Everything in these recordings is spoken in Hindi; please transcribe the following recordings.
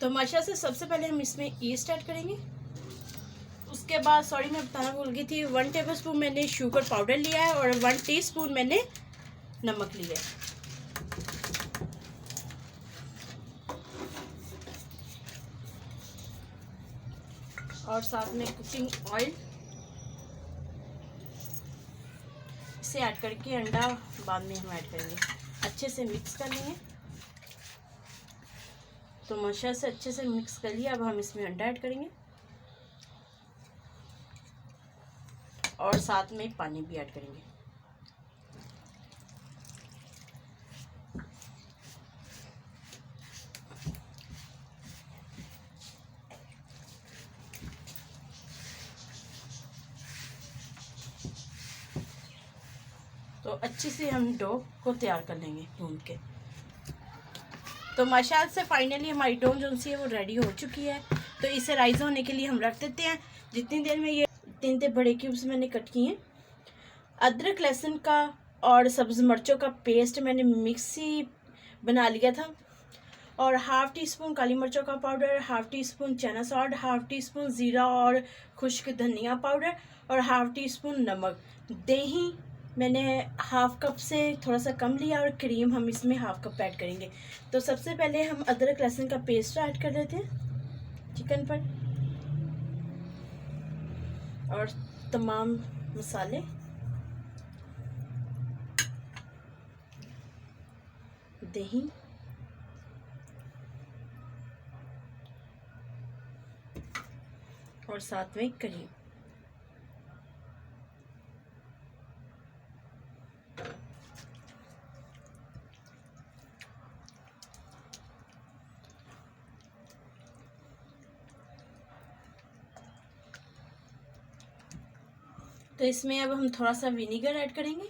तो माशा से सबसे पहले हम इसमें ईस्ट ऐड करेंगे। उसके बाद सॉरी मैं बताना भूल गई थी, 1 टेबलस्पून मैंने शुगर पाउडर लिया है और 1 टीस्पून मैंने नमक लिया है। और साथ में कुकिंग ऑयल, इसे ऐड करके अंडा बाद में हम ऐड करेंगे। अच्छे से मिक्स कर लेंगे। तो माशा से अच्छे से मिक्स कर लिया। अब हम इसमें अंडा ऐड करेंगे और साथ में पानी भी ऐड करेंगे। तो अच्छे से हम डो को तैयार कर लेंगे गूंद के। तो माशाल्लाह से फाइनली हमारी डो जो सी है वो रेडी हो चुकी है। तो इसे राइस होने के लिए हम रख देते हैं। जितनी देर में ये 3 बड़े क्यूब्स मैंने कट किए हैं। अदरक लहसुन का और सब्ज़ मिर्चों का पेस्ट मैंने मिक्सी बना लिया था। और 1/2 टीस्पून काली मिर्चों का पाउडर, 1/2 टीस्पून चना सॉल्ट, 1/2 टीस्पून ज़ीरा और खुश्क धनिया पाउडर और 1/2 टीस्पून नमक। दही मैंने 1/2 कप से थोड़ा सा कम लिया और क्रीम हम इसमें 1/2 कप ऐड करेंगे। तो सबसे पहले हम अदरक लहसुन का पेस्ट ऐड कर देते हैं चिकन पर और तमाम मसाले, दही और साथ में क्रीम। तो इसमें अब हम थोड़ा सा विनीगर ऐड करेंगे।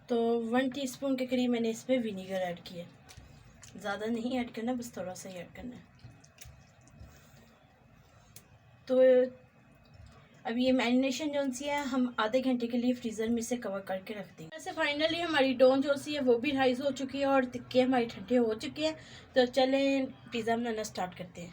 तो 1 टीस्पून के करीब मैंने इसमें विनीगर ऐड किया। ज़्यादा नहीं ऐड करना, बस थोड़ा सा ही ऐड करना है। तो अब ये मैरिनेशन जो सी है हम आधे घंटे के लिए फ्रीज़र में से कवर करके रख देंगे। वैसे फाइनली हमारी डो जो सी है वो भी राइस हो चुकी है और टिक्के हमारे ठंडे हो चुके हैं। तो चलें पिज़्ज़ा बनाना स्टार्ट करते हैं।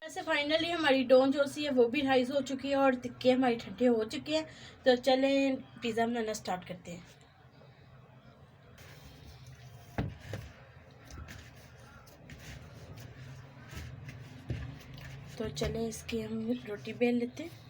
वैसे फाइनली हमारी डो जो सी है वो भी राइस हो चुकी है और टिक्के हमारे ठंडे हो चुके हैं। तो चलें पिज़्ज़ा बनाना स्टार्ट करते हैं। तो चलें इसकी हम रोटी बेल लेते हैं।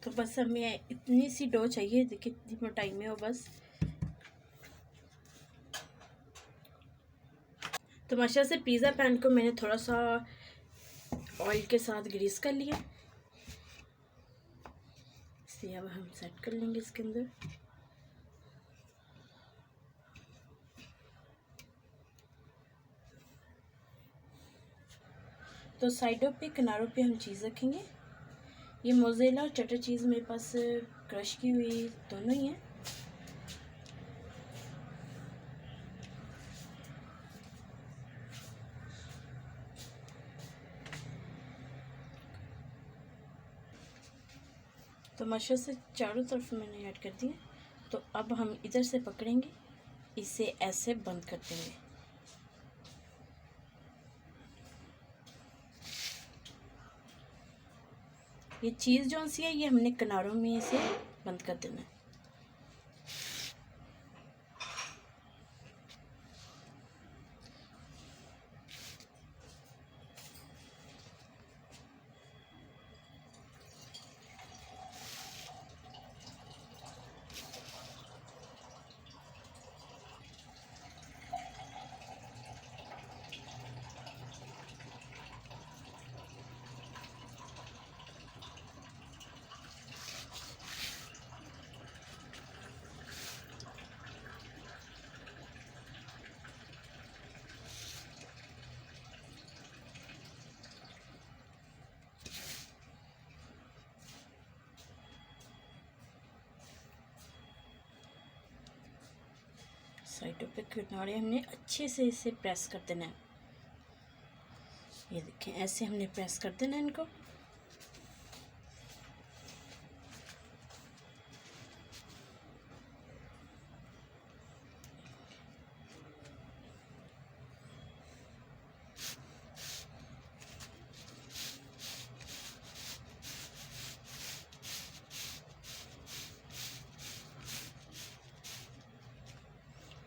तो बस हमें इतनी सी डो चाहिए, देखिए इतनी मोटाई में हो बस। तो माशा से पिज़्ज़ा पैन को मैंने थोड़ा सा ऑयल के साथ ग्रीस कर लिया। इसे अब हम सेट कर लेंगे इसके अंदर। तो साइडों पे किनारों पे हम चीज़ रखेंगे। ये मोज़रेला और चटर चीज़ मेरे पास क्रश की हुई दोनों ही हैं। तो माशा से चारों तरफ मैंने ऐड कर दिया। तो अब हम इधर से पकड़ेंगे, इसे ऐसे बंद कर देंगे। ये चीज़ जो सी है ये हमने किनारों में इसे बंद कर देना है। साइडों पे किनारे हमने अच्छे से इसे प्रेस कर देना है। ये देखें, ऐसे हमने प्रेस कर देना है इनको।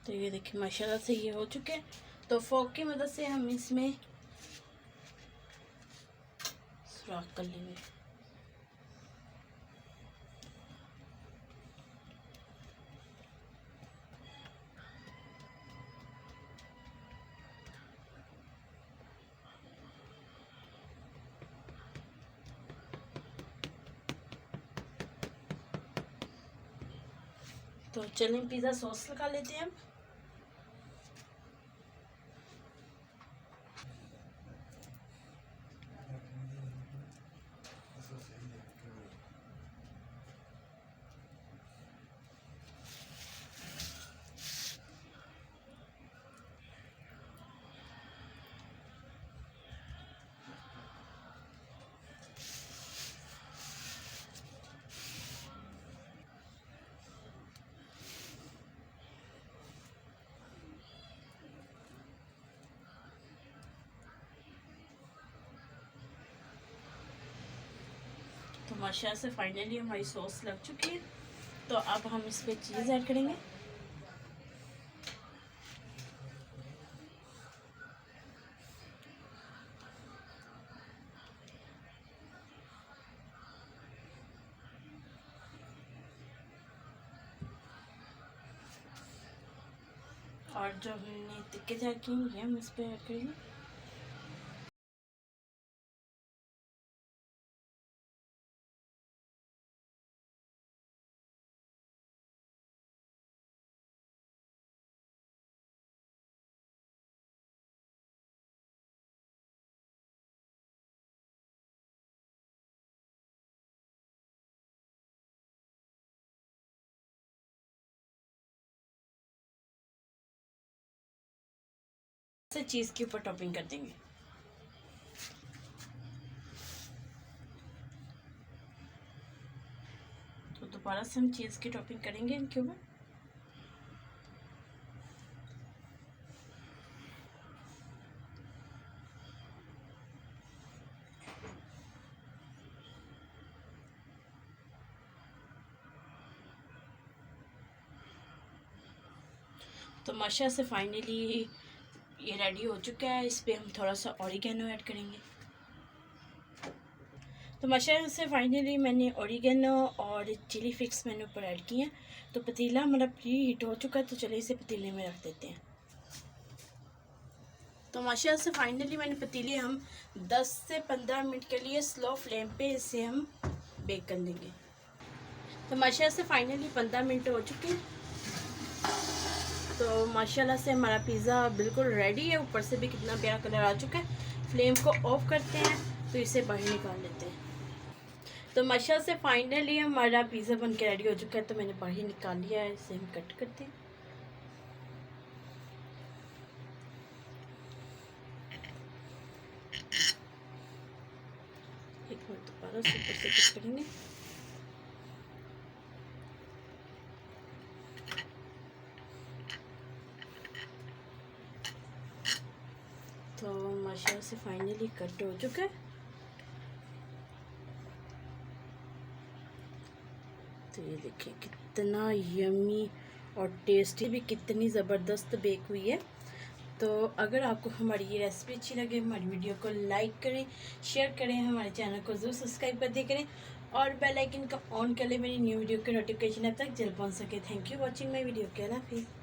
तो ये देखिए माशाल्लाह से ये हो चुके हैं। तो फोक की मदद से हम इसमें सुराख कर लेंगे। तो चलें पिज़्ज़ा सॉस लगा लेते हैं हम। तो माशाल्लाह से फाइनली हमारी सॉस लग चुकी है। तो अब हम इस पर चीज़ ऐड करेंगे। और जो हमने टिक्के तैयार किए ये हम इस पर ऐड करेंगे। से चीज़ के ऊपर टॉपिंग कर देंगे। तो दोबारा से हम चीज़ की टॉपिंग करेंगे इनके ऊपर। तो माशाल्लाह से फाइनली ये रेडी हो चुका है। इस पर हम थोड़ा सा ऑरिगेनो ऐड करेंगे। तो माशाल्लाह से फाइनली मैंने ऑरिगेनो और चिली फ्लेक्स मैंने ऊपर ऐड किए हैं। तो पतीला हमारा प्री हीट हो चुका है। तो चलिए इसे पतीले में रख देते हैं। तो माशाल्लाह से फाइनली मैंने पतीले हम 10 से 15 मिनट के लिए स्लो फ्लेम पे इसे हम बेक कर लेंगे। तो माशाल्लाह से फाइनली 15 मिनट हो चुके हैं। तो माशाल्लाह से हमारा पिज़्ज़ा बिल्कुल रेडी है। ऊपर से भी कितना प्यारा कलर आ चुका है। फ्लेम को ऑफ करते हैं तो इसे बाहर निकाल लेते हैं। तो माशाल्लाह से फाइनली हमारा पिज़्ज़ा बन के रेडी हो चुका है। तो मैंने बाहर निकाल लिया है। इसे हम कट करते हैं। एक मिनट दोबारा से ऊपर से कट करेंगे। तो माशाल्लाह से फाइनली कट हो चुका है। तो ये देखिए कितना यमी और टेस्टी भी कितनी ज़बरदस्त बेक हुई है। तो अगर आपको हमारी ये रेसिपी अच्छी लगे हमारी वीडियो को लाइक करें, शेयर करें, हमारे चैनल को ज़रूर सब्सक्राइब कर दिया करें और बेल आइकन को ऑन कर लें मेरी न्यू वीडियो के नोटिफिकेशन अब तक जल्द पहुँच सके। Thank you watching my video. के अल्लाह हाफिज़।